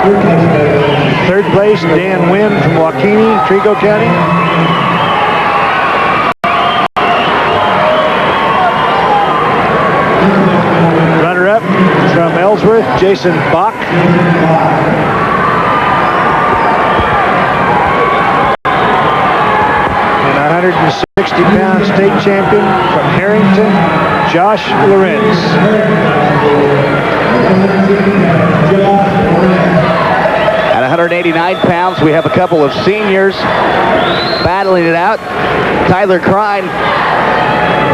Third place, Dan Wynn from Waukene, Trigo County. Runner-up from Ellsworth, Jason Bach. And 160-pound state champion from Harrington, Josh Lorenz. At 189 pounds, we have a couple of seniors battling it out. Tyler Krein,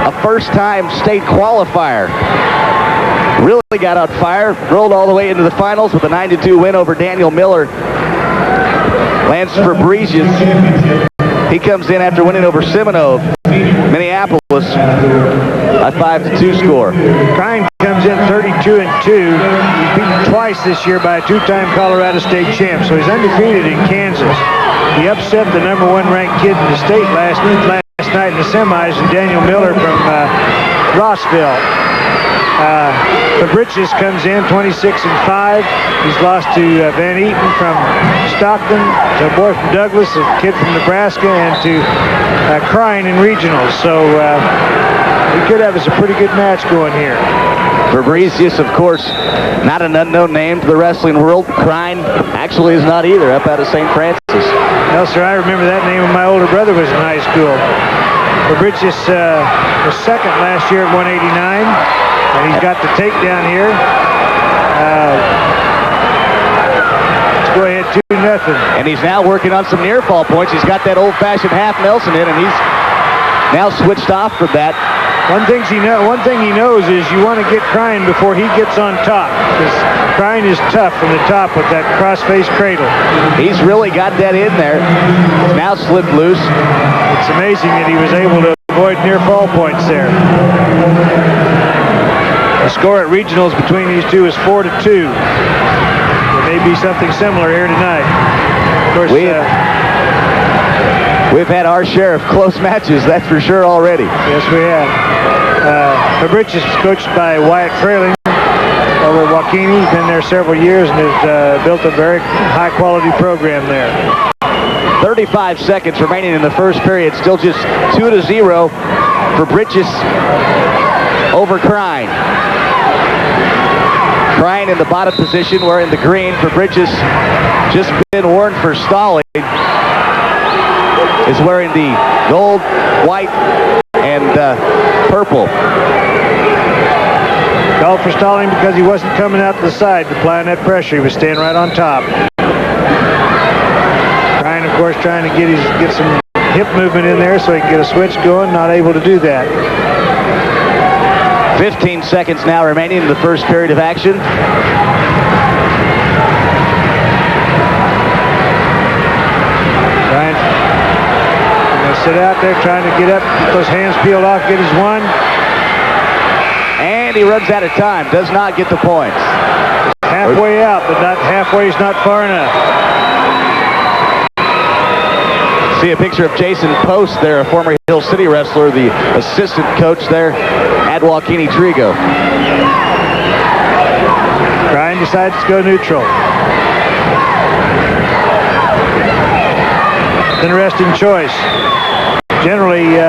a first-time state qualifier, really got on fire, rolled all the way into the finals with a 9-2 win over Daniel Miller. Lance Fabricius, he comes in after winning over Seminole, Minneapolis, a 5-2 score. Krein comes in 32-2. He's beaten twice this year by a two-time Colorado State champ, so he's undefeated in Kansas. He upset the #1 ranked kid in the state last night in the semis, and Daniel Miller from Rossville. Fabricius comes in 26-5. He's lost to Van Eaton from Stockton, to a boy from Douglas, a kid from Nebraska, and to Krein in regionals. So we could have us a pretty good match going here. Fabricius, of course, not an unknown name to the wrestling world. Krein actually is not either, up out of St. Francis. Well, sir, I remember that name when my older brother was in high school. Fabricius was second last year at 189, and he's got the takedown here. Let's go ahead, 2-0. And he's now working on some near fall points. He's got that old-fashioned half Nelson in, and he's now switched off from that. One thing he knows is you want to get Krein before he gets on top, because Krein is tough from the top with that cross-face cradle. He's really got that in there. He's now slipped loose. It's amazing that he was able to avoid near fall points there. The score at regionals between these two is 4-2. There may be something similar here tonight. Of course, we've had our share of close matches, that's for sure already. Yes, we have. Fabricius is coached by Wyatt Frayling over at Waukene. He's been there several years and has built a very high-quality program there. 35 seconds remaining in the first period. Still just 2-0 for Fabricius over Krein. Krein in the bottom position, wearing the green. Fabricius, just been warned for stalling, is wearing the gold, white, and purple. Called for stalling because he wasn't coming out to the side to apply that pressure. He was staying right on top. Krein, of course, trying to get some hip movement in there so he can get a switch going. Not able to do that. 15 seconds now remaining in the first period of action. Krein going to sit out there trying to get up, get those hands peeled off, get his one. And he runs out of time, does not get the points. Halfway out, but not halfway is not far enough. See a picture of Jason Post there, a former Hill City wrestler, the assistant coach there at Waukene Trigo. Krein decides to go neutral. Interesting choice. Generally,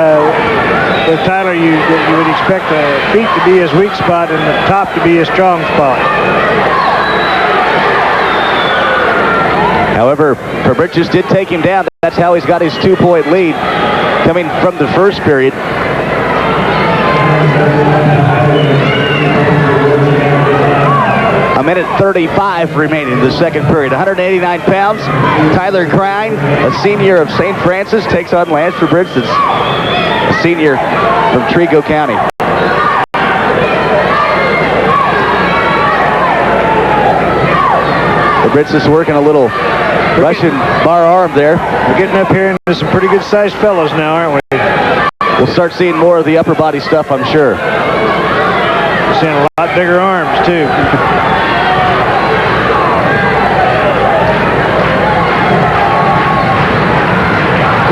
with Tyler, you would expect the feet to be his weak spot and the top to be his strong spot. However, Fabricius did take him down. That's how he's got his 2-point lead coming from the first period. A minute 35 remaining in the second period. 189 pounds. Tyler Krein, a senior of St. Francis, takes on Lance Fabricius, a senior from Trigo County. Fabricius working a little Russian bar arm there. We're getting up here into some pretty good sized fellows now, aren't we? We'll start seeing more of the upper body stuff, I'm sure. We're seeing a lot bigger arms, too.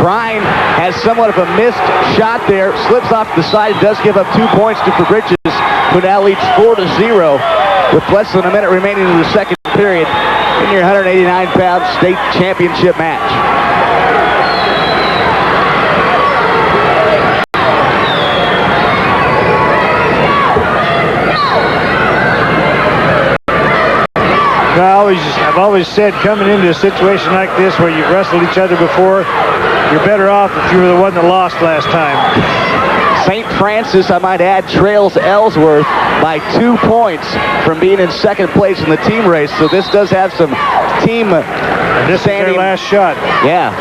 Krein has somewhat of a missed shot there, slips off the side, does give up 2 points to Fabricius, who now leads 4-0 with less than a minute remaining in the second period. in your 189-pound state championship match. I've always said, coming into a situation like this where you've wrestled each other before, you're better off if you were the one that lost last time. St. Francis, I might add, trails Ellsworth by 2 points from being in second place in the team race. So this does have some team This is their last shot. Yeah.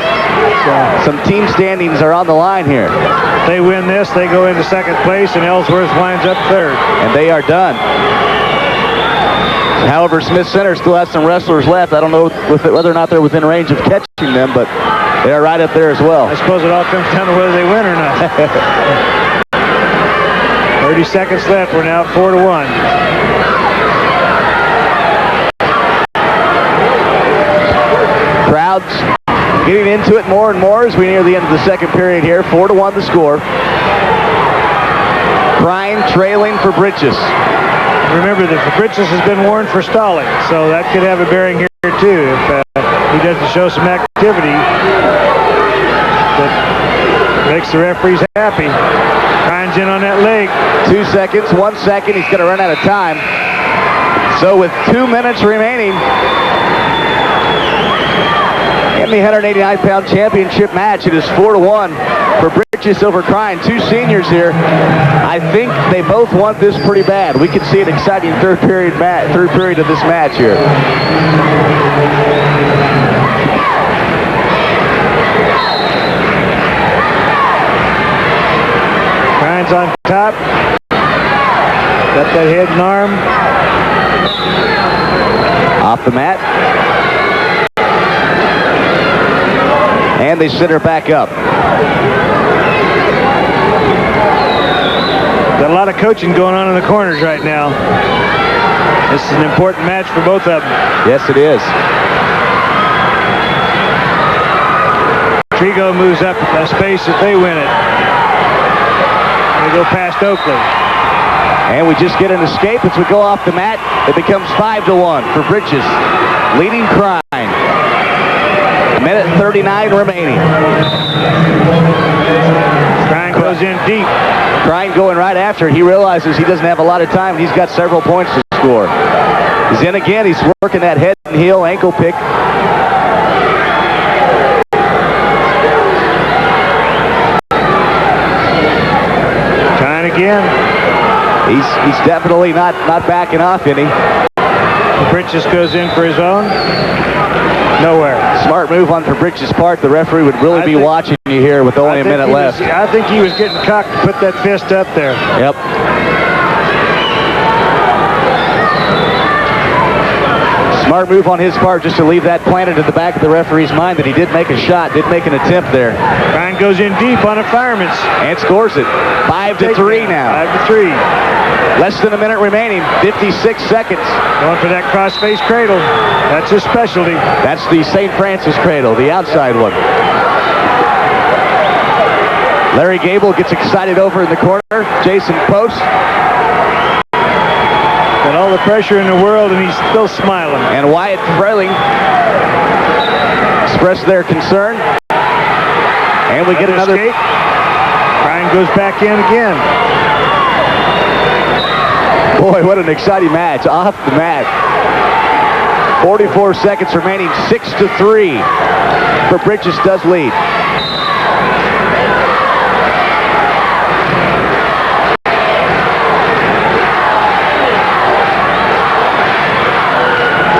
So some team standings are on the line here. If they win this, they go into second place, and Ellsworth winds up third. And they are done. However, Smith Center still has some wrestlers left. I don't know whether or not they're within range of catching them, but they are right up there as well. I suppose it all comes down to whether they win or not. 30 seconds left. We're now 4-1. Crowds getting into it more and more as we near the end of the second period here. 4-1 the score. Prine trailing for Britches. Remember that Britches has been warned for stalling, so that could have a bearing here too. If he doesn't show some activity that makes the referees happy. Prine's in on that leg. 2 seconds, 1 second. He's going to run out of time. So with 2 minutes remaining in the 189-pound championship match, it is 4-1 for Britches over Crine. Two seniors here. I think they both want this pretty bad. We could see an exciting third period of this match here. Crine's on top. Got that head and arm. Off the mat. And they set her back up. Got a lot of coaching going on in the corners right now. This is an important match for both of them. Yes, it is. Trigo moves up a space if they win it. They go past Oakley. And we just get an escape as we go off the mat. It becomes 5-1 for Britches, leading Crine. Minute 39 remaining. Crine goes in deep. Crine going right after it. He realizes he doesn't have a lot of time. He's got several points to score. He's in again. He's working that head and heel ankle pick. Crine again. He's definitely not backing off any. Britches goes in for his own. Nowhere. Smart move on Britches' part. The referee would really be watching you here with only a minute left. I think he was getting cocked to put that fist up there. Yep. Smart move on his part just to leave that planted in the back of the referee's mind that he did make a shot, did make an attempt there. Crine goes in deep on a fireman's. And scores it. 5-3 now. 5-3. Less than a minute remaining. 56 seconds. Going for that cross-face cradle. That's his specialty. That's the St. Francis cradle, the outside one. Larry Gable gets excited over in the corner. Jason Post. Got all the pressure in the world, and he's still smiling. And Wyatt Freling expressed their concern. And we get another. Escape. Crine goes back in again. Boy, what an exciting match. Off the mat. 44 seconds remaining. 6-3 for Britches does lead.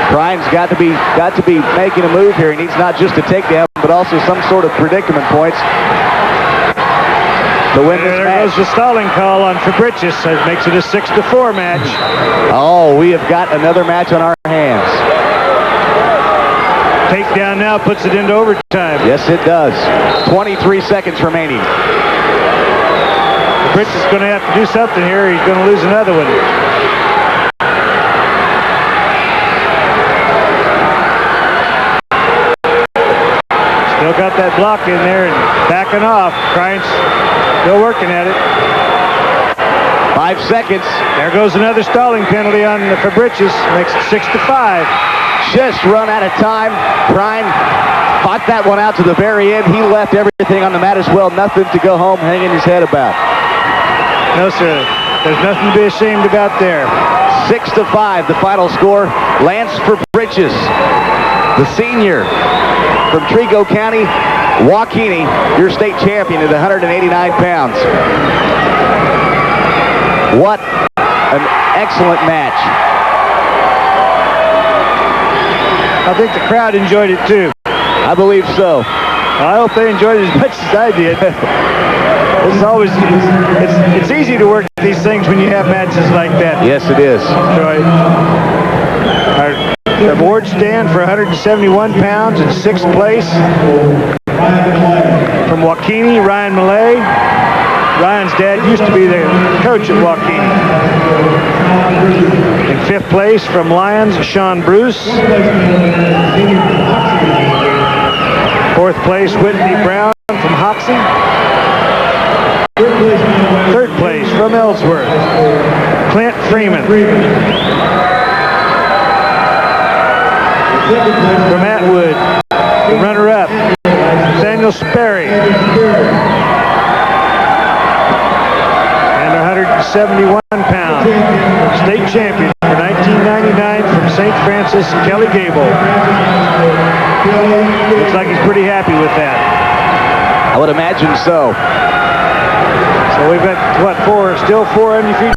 Crine's got to be making a move here. He needs not just a takedown, but also some sort of predicament points to win this match. There goes the stalling call on Britches. So it makes it a 6-4 match. Oh, we have got another match on our hands. Takedown now puts it into overtime. Yes, it does. 23 seconds remaining. Britches is going to have to do something here. He's going to lose another one. Still got that block in there and backing off. Crine's still working at it. 5 seconds. There goes another stalling penalty on for Britches. Makes it 6-5. just run out of time. Prine fought that one out to the very end. He left everything on the mat as well. Nothing to go home hanging his head about. No, sir. There's nothing to be ashamed about there. 6-5, the final score. Lance Bridges, the senior from Trigo County. Waukeeny, your state champion at 189 pounds. What an excellent match. I think the crowd enjoyed it too. I believe so. I hope they enjoyed it as much as I did. It's always, it's easy to work these things when you have matches like that. Yes, it is. Troy. Our award stand for 171 pounds in 6th place from Waukeeny, Ryan Millay. Ryan's dad used to be the coach at Waukeeny. In 5th place from Lyons, Sean Bruce. 4th place, Whitney Brown from Hoxie. 3rd place from Ellsworth, Clint Freeman. From Atwood, the runner-up, Daniel Sperry. And 171 pound state champion for 1999 from St. Francis, Kelly Gable. Looks like he's pretty happy with that. I would imagine so. So we've got, what, still four undefeated